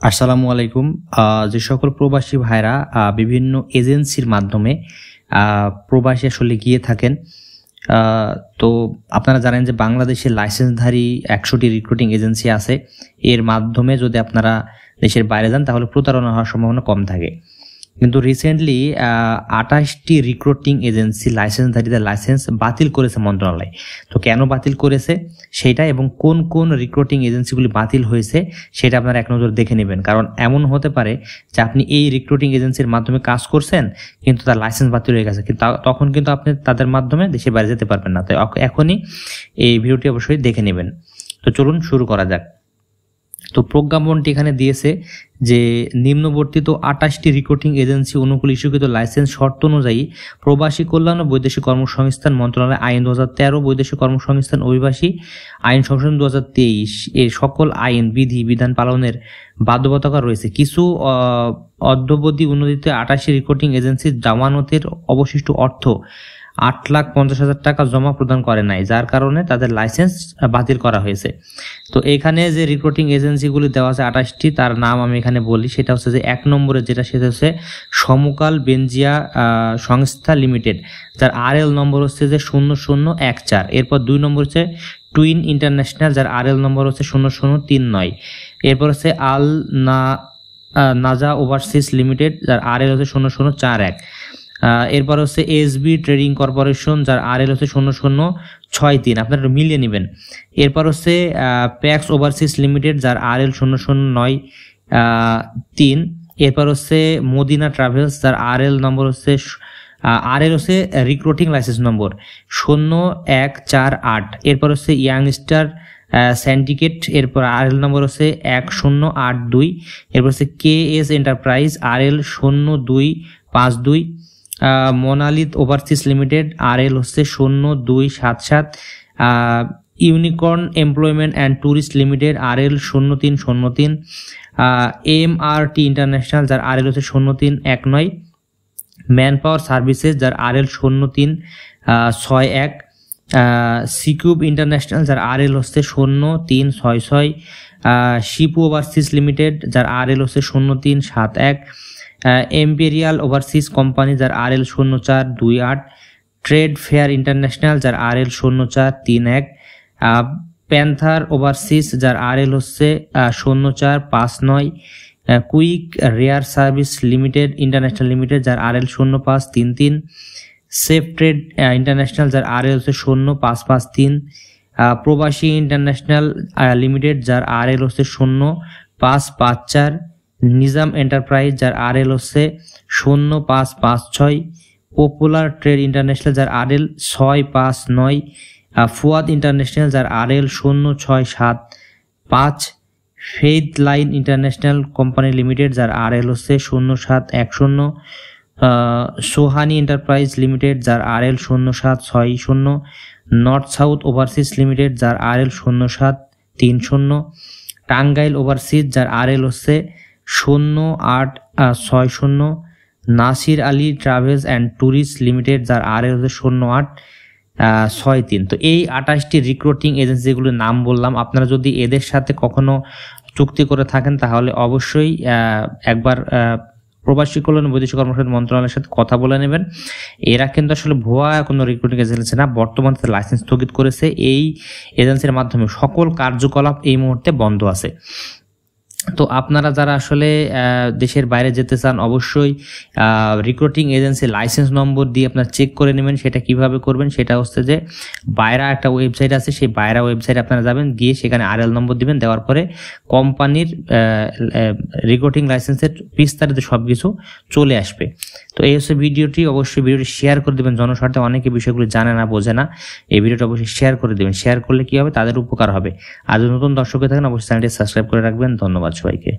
আসসালামু আলাইকুম। যে সকল প্রবাসী ভাইরা বিভিন্ন এজেন্সির মাধ্যমে প্রবাসী আসলে গিয়ে থাকেন, তো আপনারা জানেন যে বাংলাদেশের লাইসেন্সধারী 100টি রিক্রুটিং এজেন্সি আছে। এর মাধ্যমে যদি আপনারা দেশের বাইরে যান তাহলে প্রতারণা হওয়ার সম্ভাবনা কম থাকে। কিন্তু রিসেন্টলি 28টি রিক্রুটিং এজেন্সি লাইসেন্সধারীদের লাইসেন্স বাতিল করেছে মন্ত্রণালয়। তো কেন বাতিল করেছে সেটা এবং কোন কোন রিক্রুটিং এজেন্সিগুলি বাতিল হয়েছে সেটা আপনারা এক নজর দেখে নেবেন। কারণ এমন হতে পারে যে আপনি এই রিক্রুটিং এজেন্সির মাধ্যমে কাজ করছেন কিন্তু তার লাইসেন্স বাতিল হয়ে গেছে, কিন্তু তখন কিন্তু আপনি তাদের মাধ্যমে দেশের বাইরে যেতে পারবেন না। তাই এখনই এই ভিডিওটি অবশ্যই দেখে নেবেন। তো চলুন শুরু করা যাক। তো প্রজ্ঞাপনটি এখানে দিয়েছে যে নিম্নবর্তিত 28টি রিক্রুটিং এজেন্সি অনুকূল ইস্যুকৃত লাইসেন্স শর্ত অনুযায়ী প্রবাসী কল্যাণ ও বৈদেশিক কর্মসংস্থান মন্ত্রণালয় আইন 2013, বৈদেশিক কর্মসংস্থান অভিবাসী আইন সংশোধন 2023 এর সকল আইন বিধি বিধান পালনের বাধ্যবাধকতা রয়েছে। কিছু অদ্যাবধি উন্নতিত 28 রিক্রুটিং এজেন্সির জামানতের অবশিষ্ট অর্থ 8,50,000 টাকা জমা প্রদান করে নাই, যার কারণে তাদের লাইসেন্স বাতিল করা হয়েছে। তো এখানে যে রিক্রুটিং এজেন্সিগুলি দেওয়া আছে 28টি, তার নাম আমি এখানে বলি। সেটা হচ্ছে যে 1 নম্বরে যেটা, সেটা হচ্ছে সমকাল বেনজিয়া সংস্থা লিমিটেড, যার RL নম্বর হচ্ছে যে 0014। এরপর 2 নম্বর হচ্ছে টুইন ইন্টারন্যাশনাল, যার RL নম্বর হচ্ছে 0039। এরপর হচ্ছে আল নাজা ওভারসিজ লিমিটেড, যার RL হচ্ছে 0041। এরপর হচ্ছে SB ট্রেডিং কর্পোরেশন, যার RL হচ্ছে 0063। আপনারা মিলিয়ে নেবেন। এরপর হচ্ছে প্যাক্স ওভারসিজ লিমিটেড, যার RL 0093। এরপর হচ্ছে মদিনা ট্রাভেলস, যার RL নম্বর হচ্ছে রিক্রুটিং লাইসেন্স নম্বর 0148। এরপর হচ্ছে ইয়াংস্টার সিন্ডিকেট, এরপর RL নম্বর হচ্ছে 1082। এরপর হচ্ছে KS enterprise, RL 0252। মোনালিথ overseas limited, RL হচ্ছে 0277। Unicorn employment and tourist limited, RL 0303। MRT international, যার RL হচ্ছে 0319। ম্যান পাওয়ার সার্ভিসেস, যার RL 0361। সিকিউব ইন্টারন্যাশনাল, যার RL হচ্ছে 0366। শিপু ওভারসিজ লিমিটেড, যার RL হচ্ছে 0371। এম্পেরিয়াল ওভারসিজ কোম্পানি, যার RL 0428। ট্রেড ফেয়ার ইন্টারন্যাশনাল, যার RL 0431। প্যান্থার ওভারসিজ, যার RL হচ্ছে 0459। Quick rare service limited international limited, যার RL 0533। সেফ ট্রেড ইন্টারন্যাশনাল, যার RL হচ্ছে 0553। প্রবাসী ইন্টারন্যাশনাল লিমিটেড, যার RL হচ্ছে 0554। নিজাম এন্টারপ্রাইজ, যার RL হচ্ছে 0556। পপুলার ট্রেড ইন্টারন্যাশনাল, যার RL 659। ফুয়াদ ইন্টারন্যাশনাল, যার RL 0675। Faith line international company limited, যার RL হচ্ছে 0710। সোহানি এন্টারপ্রাইজ লিমিটেড, যার RL 0760। North south overseas limited, যার RL 0730। টাঙ্গাইল ওভারসিজ, যার RL হচ্ছে 0860। Nasir Ali travels and tourist limited, যার RL হচ্ছে 0863। তো এই 28টি রিক্রুটিং এজেন্সিগুলোর নাম বললাম। আপনারা যদি এদের সাথে কখনো চুক্তি করে থাকেন তাহলে অবশ্যই একবার প্রবাসী কল্যাণ বৈদেশিক কর্মসংস্থান মন্ত্রণালয়ের সাথে কথা বলে নেবেন। এরা কিন্তু আসলে ভুয়া কোনো রিক্রুটিং এজেন্সি না, বর্তমানে লাইসেন্স স্থগিত করেছে। এই এজেন্সির মাধ্যমে সকল কার্যকলাপ এই মুহূর্তে বন্ধ আছে। তো আপনারা যারা আসলে দেশের বাইরে যেতে চান অবশ্যই রিক্রুটিং এজেন্সি লাইসেন্স নম্বর দিয়ে আপনারা চেক করে নেবেন। সেটা কিভাবে করবেন, সেটা হচ্ছে যে বাইরা একটা ওয়েবসাইট আছে, সেই বাইরা ওয়েবসাইটে আপনারা যাবেন, গিয়ে সেখানে RL নম্বর দিবেন, দেওয়ার পরে কোম্পানির রিক্রুটিং লাইসেন্সের বিস্তারিত সব কিছু চলে আসবে। তো এই হচ্ছে ভিডিওটি। অবশ্যই ভিডিওটি শেয়ার করে দেবেন জনস্বার্থে, অনেকে বিষয়গুলো জানে না, বোঝে না। এই ভিডিওটা অবশ্যই শেয়ার করে দেবেন। শেয়ার করলে কি হবে, তাদের উপকার হবে। আর যদি নতুন দর্শক থাকেন অবশ্যই চ্যানেলটি সাবস্ক্রাইব করে রাখবেন। ধন্যবাদ সবাইকে।